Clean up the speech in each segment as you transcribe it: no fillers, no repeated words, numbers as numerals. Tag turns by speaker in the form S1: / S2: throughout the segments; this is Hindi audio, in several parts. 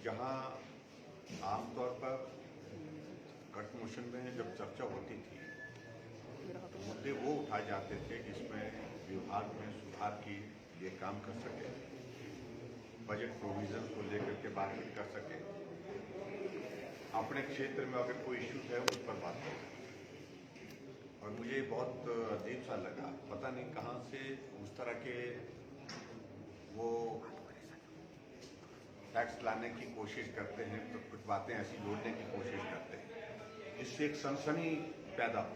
S1: जहां आमतौर पर कट मोशन में जब चर्चा होती थी तो मुद्दे वो उठाए जाते थे जिसमें विभाग में सुधार के लिए काम कर सके, बजट प्रोविजन को लेकर के बातचीत कर सके, अपने क्षेत्र में अगर कोई इश्यूज है उस पर बात कर सके। और मुझे बहुत अजीब सा लगा, पता नहीं कहां से उस तरह के वो टैक्स लाने की कोशिश करते हैं, तो कुछ बातें ऐसी जोड़ने की कोशिश करते हैं जिससे एक सनसनी पैदा हो,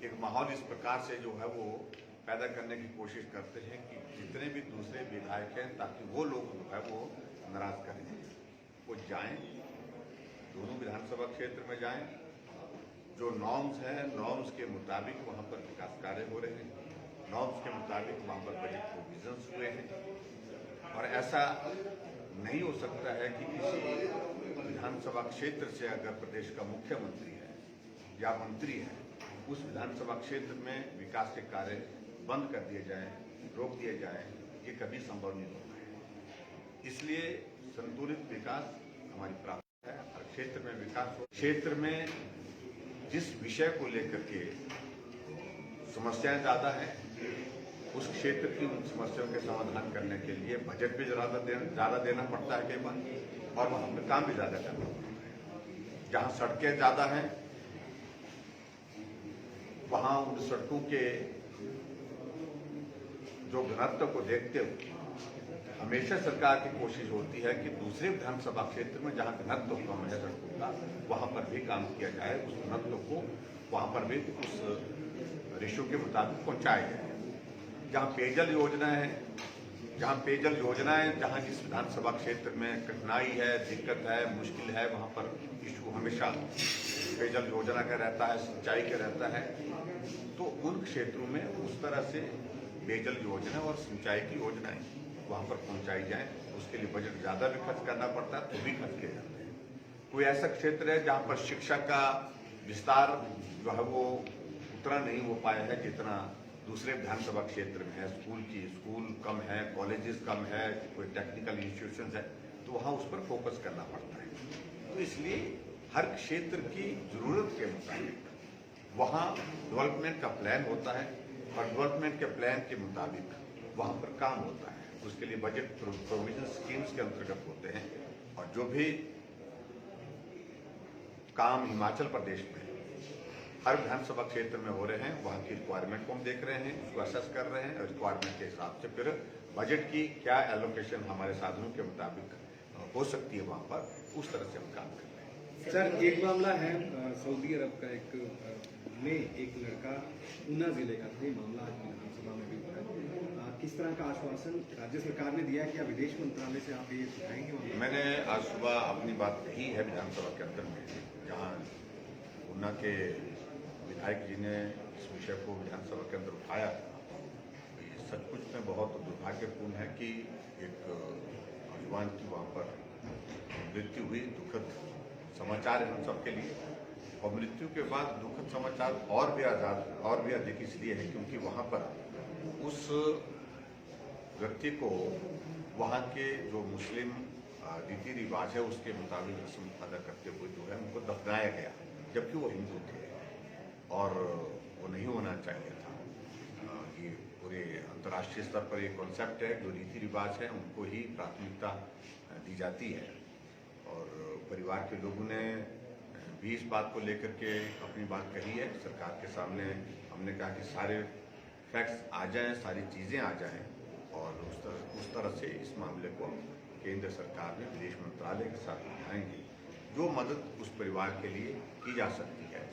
S1: एक माहौल इस प्रकार से जो है वो पैदा करने की कोशिश करते हैं कि जितने भी दूसरे विधायक हैं ताकि वो लोग जो है वो नाराज करें, वो जाएं, दोनों विधानसभा क्षेत्र में जाएं, जो नॉर्म्स हैं नॉर्म्स के मुताबिक वहां पर विकास कार्य हो रहे हैं, नॉर्म्स के मुताबिक वहां पर बजट प्रोविजंस हुए हैं। और ऐसा नहीं हो सकता है कि किसी विधानसभा क्षेत्र से अगर प्रदेश का मुख्यमंत्री है या मंत्री है, उस विधानसभा क्षेत्र में विकास के कार्य बंद कर दिए जाए, रोक दिए जाए, ये कभी संभव नहीं होता है। इसलिए संतुलित विकास हमारी प्राथमिकता है। हर क्षेत्र में विकास हो, क्षेत्र में जिस विषय को लेकर के समस्याएं ज्यादा है उस क्षेत्र की उन समस्याओं के समाधान करने के लिए बजट भी ज्यादा देना पड़ता है कई बार, और वहां पर काम भी ज्यादा करना पड़ता है। जहां सड़कें ज्यादा हैं वहां उन सड़कों के जो घनत्व को देखते हुए हमेशा सरकार की कोशिश होती है कि दूसरे विधानसभा क्षेत्र में जहां घनत्व कम है सड़कों का, वहां पर भी काम किया जाए, उस घनत्व को वहां पर भी उस रेशो के मुताबिक पहुंचाया जाए। जहां पेयजल योजनाएं जहां जिस विधानसभा क्षेत्र में कठिनाई है, दिक्कत है, मुश्किल है, वहां पर इशू हमेशा पेयजल योजना का रहता है, सिंचाई का रहता है, तो उन क्षेत्रों में उस तरह से पेयजल योजना और सिंचाई की योजनाएं वहां पर पहुंचाई जाए। उसके लिए बजट ज्यादा भी खर्च करना पड़ता है तो भी खर्च किए जाते हैं। कोई ऐसा क्षेत्र है जहां पर शिक्षा का विस्तार जो है वो उतना नहीं हो पाया है जितना दूसरे विधानसभा क्षेत्र में है, स्कूल कम है, कॉलेजेस कम है, कोई टेक्निकल इंस्टीट्यूशन है, तो वहां उस पर फोकस करना पड़ता है। तो इसलिए हर क्षेत्र की जरूरत के मुताबिक वहां डेवलपमेंट का प्लान होता है और डेवलपमेंट के प्लान के मुताबिक वहां पर काम होता है। उसके लिए बजट प्रोविजन स्कीम्स के अंतर्गत होते हैं। और जो भी काम हिमाचल प्रदेश में हर विधानसभा क्षेत्र में हो रहे हैं, वहां की रिक्वायरमेंट को हम देख रहे हैं, उसको असेस कर रहे हैं, और रिक्वायरमेंट के हिसाब से फिर बजट की क्या एलोकेशन हमारे साधनों के मुताबिक हो सकती है वहां पर, उस तरह से हम काम कर रहे हैं।
S2: सर, एक मामला है सऊदी अरब का, एक लड़का ऊना जिले का था, मामला आज विधानसभा में भी हुआ है। किस तरह का आश्वासन राज्य सरकार ने दिया है? क्या विदेश मंत्रालय से आप ये उठाएंगे? मैंने
S1: आज सुबह अपनी बात कही है विधानसभा के अंदर में, जहाँ ऊना के विधायक जी ने इस विषय को विधानसभा के अंदर उठाया था। ये सचमुच में बहुत दुर्भाग्यपूर्ण है कि एक नौजवान की वहाँ पर मृत्यु हुई। दुखद समाचार है हम सबके लिए, और मृत्यु के बाद दुखद समाचार और भी अधिक इसलिए है क्योंकि वहाँ पर उस व्यक्ति को वहाँ के जो मुस्लिम रीति रिवाज है उसके मुताबिक रस्म अदा करते हुए जो है उनको दफनाया गया, जबकि वो हिंदू थे और वो नहीं होना चाहिए था। ये पूरे अंतर्राष्ट्रीय स्तर पर एक कॉन्सेप्ट है, जो रीति रिवाज है उनको ही प्राथमिकता दी जाती है। और परिवार के लोगों ने भी इस बात को लेकर के अपनी बात कही है सरकार के सामने। हमने कहा कि सारे फैक्ट्स आ जाएं, सारी चीज़ें आ जाएं, और उस तरह से इस मामले को केंद्र सरकार में विदेश मंत्रालय के साथ उठाएंगे। जो मदद उस परिवार के लिए की जा सकती है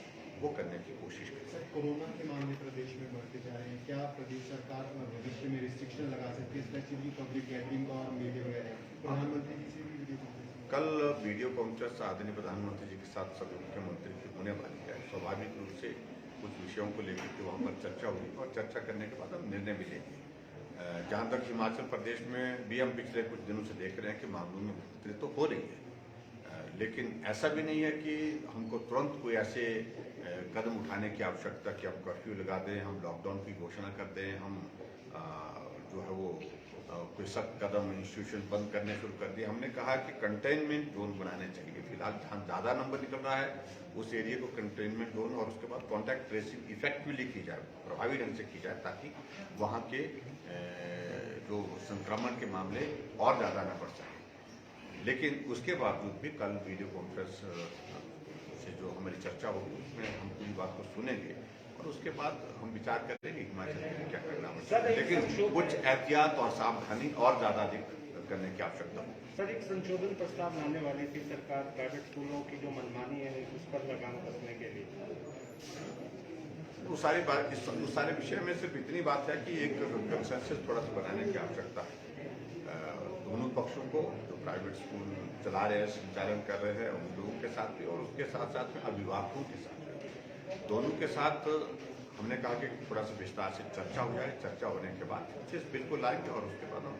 S1: वो करने की कोशिश करें।
S3: कोरोना के मामले प्रदेश में बढ़ते जा रहे हैं, क्या प्रदेश सरकार भविष्य में रिस्ट्रिक्शन लगा सकती है, स्पेशली पब्लिक गैदरिंग और मीडिया वगैरह? प्रधानमंत्री की से भी वीडियो कॉन्फ्रेंस
S1: कल वीडियो कॉन्फ्रेंस आदरणीय प्रधानमंत्री जी के साथ सभी मुख्यमंत्री की होने वाली है। स्वाभाविक रूप से कुछ विषयों को लेकर के वहाँ पर चर्चा हुई और चर्चा करने के बाद हम निर्णय भी लेंगे। जहाँ तक हिमाचल प्रदेश में भी हम पिछले कुछ दिनों से देख रहे हैं कि मामलों में बढ़ोतरी तो हो रही है, लेकिन ऐसा भी नहीं है कि हमको तुरंत कोई ऐसे कदम उठाने की आवश्यकता कि हम कर्फ्यू लगा दें, हम लॉकडाउन की घोषणा कर दें, हम जो है वो कोई सख्त कदम इंस्टीट्यूशन बंद करने शुरू कर दिए। हमने कहा कि कंटेनमेंट जोन बनाने चाहिए। फिलहाल जहाँ ज़्यादा नंबर निकल रहा है उस एरिया को कंटेनमेंट जोन और उसके बाद कॉन्टैक्ट ट्रेसिंग इफेक्टिवली की जाए, प्रभावी ढंग से की जाए, ताकि वहाँ के जो संक्रमण के मामले और ज़्यादा न बढ़ सकें। लेकिन उसके बावजूद भी कल वीडियो कॉन्फ्रेंस से जो हमारी चर्चा होगी उसमें हम पूरी बात को सुनेंगे और उसके बाद हम विचार करेंगे हिमाचल में क्या करना है। लेकिन कुछ एहतियात और सावधानी और ज़्यादा अधिक करने की आवश्यकता है।
S4: सर, एक संशोधन प्रस्ताव लाने वाली थी सरकार प्राइवेट स्कूलों की जो मनमानी है उस पर लगाम कसने के लिए।
S1: उस सारे विषय में सिर्फ इतनी बात है कि एक कंसेंसस थोड़ा सा बनाने की आवश्यकता है दोनों पक्षों को, जो प्राइवेट स्कूल चला रहे हैं, संचालन कर रहे हैं, उन लोगों के साथ भी और उसके साथ साथ में अभिभावकों के साथ भी। दोनों के साथ हमने कहा कि थोड़ा सा विस्तार से चर्चा हो जाए। चर्चा होने के बाद इस बिल को लाएंगे और उसके बाद हम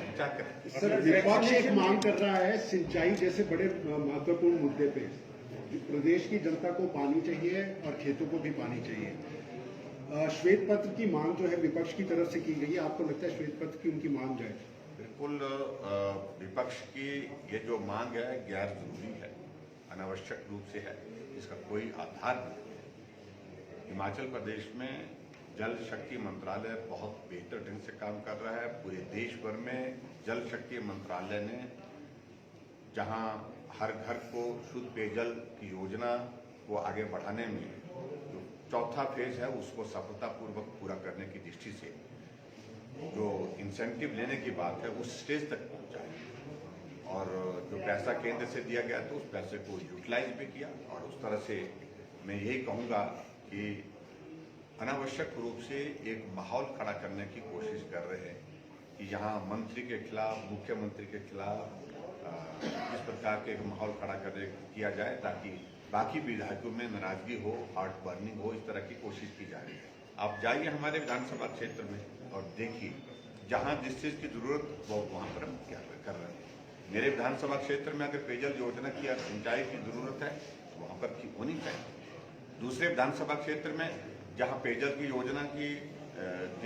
S1: विचार करेंगे।
S5: सर, विपक्ष एक मांग कर रहा है सिंचाई जैसे बड़े महत्वपूर्ण मुद्दे पे प्रदेश की जनता को पानी चाहिए और खेतों को भी पानी चाहिए। श्वेत पत्र की मांग जो है विपक्ष की तरफ से की गई है, आपको लगता है श्वेत पत्र की उनकी मांग जाए?
S1: बिल्कुल, विपक्ष की ये जो मांग है गैर जरूरी है, अनावश्यक रूप से है, इसका कोई आधार नहीं। हिमाचल प्रदेश में जल शक्ति मंत्रालय बहुत बेहतर ढंग से काम कर रहा है। पूरे देश भर में जल शक्ति मंत्रालय ने जहां हर घर को शुद्ध पेयजल की योजना को आगे बढ़ाने में जो चौथा फेज है उसको सफलतापूर्वक पूरा करने की दृष्टि से जो इंसेंटिव लेने की बात है उस स्टेज तक पहुंचा है और जो पैसा केंद्र से दिया गया तो उस पैसे को यूटिलाइज भी किया। और उस तरह से मैं यही कहूँगा कि अनावश्यक रूप से एक माहौल खड़ा करने की कोशिश कर रहे हैं कि यहाँ मंत्री के खिलाफ, मुख्यमंत्री के खिलाफ इस प्रकार के एक माहौल खड़ा किया जाए ताकि बाकी विधायकों में नाराजगी हो, हार्ट बर्निंग हो, इस तरह की कोशिश की जा रही है। आप जाइए हमारे विधानसभा क्षेत्र में और देखिए जहाँ जिस चीज़ की जरूरत वो वहाँ पर हम क्या कर रहे हैं। मेरे विधानसभा क्षेत्र में अगर पेयजल योजना की या सिंचाई की जरूरत है वहाँ पर होनी चाहिए। दूसरे विधानसभा क्षेत्र में जहाँ पेयजल की योजना की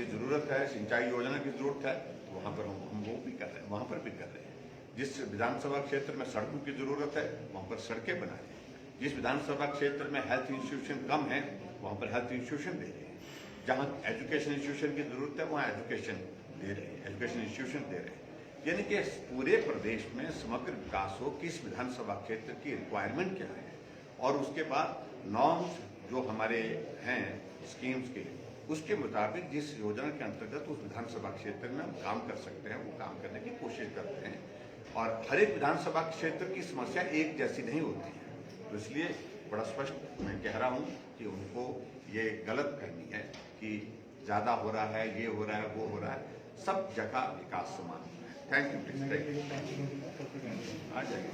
S1: जरूरत है, सिंचाई योजना की जरूरत है, वहाँ पर हम वो भी कर रहे हैं, वहाँ पर भी कर रहे हैं। जिस विधानसभा क्षेत्र में सड़कों की जरूरत है वहाँ पर सड़कें बना रहे हैं। जिस विधानसभा क्षेत्र में हेल्थ इंस्टीट्यूशन कम है वहाँ पर हेल्थ इंस्टीट्यूशन दे रहे हैं। जहाँ एजुकेशन इंस्टीट्यूशन की जरूरत है वहाँ एजुकेशन दे रहे हैं, एजुकेशन इंस्टीट्यूशन दे रहे हैं। यानी कि पूरे प्रदेश में समग्र विकास हो, किस विधानसभा क्षेत्र की रिक्वायरमेंट क्या है और उसके बाद नॉर्म्स जो हमारे हैं स्कीम्स के, उसके मुताबिक जिस योजना के अंतर्गत उस विधानसभा क्षेत्र में हम काम कर सकते हैं वो काम करने की कोशिश करते हैं। और हर एक विधानसभा क्षेत्र की समस्या एक जैसी नहीं होती है, तो इसलिए बड़ा स्पष्ट मैं कह रहा हूँ कि उनको ये गलत फहमी है कि ज़्यादा हो रहा है, ये हो रहा है, वो हो रहा है। सब जगह विकास समान है। Thank you. आ जाइए।